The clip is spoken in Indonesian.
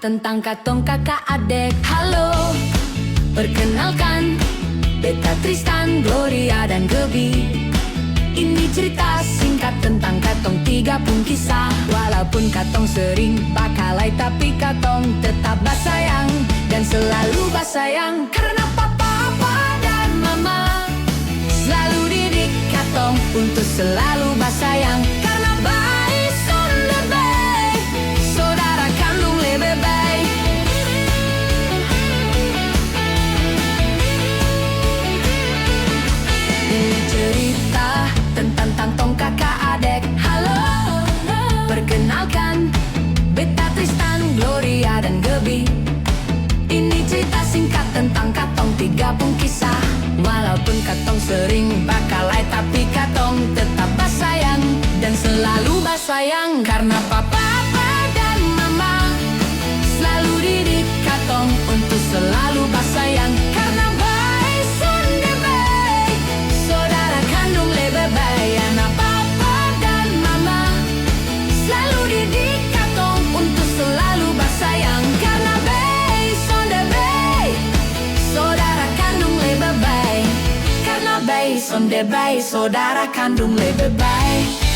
tentang katong kakak adek. Halo, perkenalkan, Beta, Tristan, Gloria, dan Gebi. Ini cerita singkat tentang katong 30 kisah. Walaupun katong sering bakalai, tapi katong tetap basayang. Dan selalu basayang karena papa dan mama selalu didik katong untuk selalu basayang. Karena baik sonde baik, saudara kandung lebih baik. Ini cerita tentang tantong kakak adek. Halo, perkenalkan, Beta, Tristan, Gloria, dan Gebi. Ini cerita singkat tentang katong 30 kisah. Walaupun katong sering bakalai, tapi katong tetap basayang. Dan selalu basayang karena papa dan mama selalu didik katong untuk selalu basayang. Karena baik sonde baik, saudara kandung lebih baik. Karena papa dan mama selalu didik katong untuk selalu basayang. Karena baik sonde baik, saudara kandung lebih baik. Karena baik sonde baik, saudara kandung lebih baik.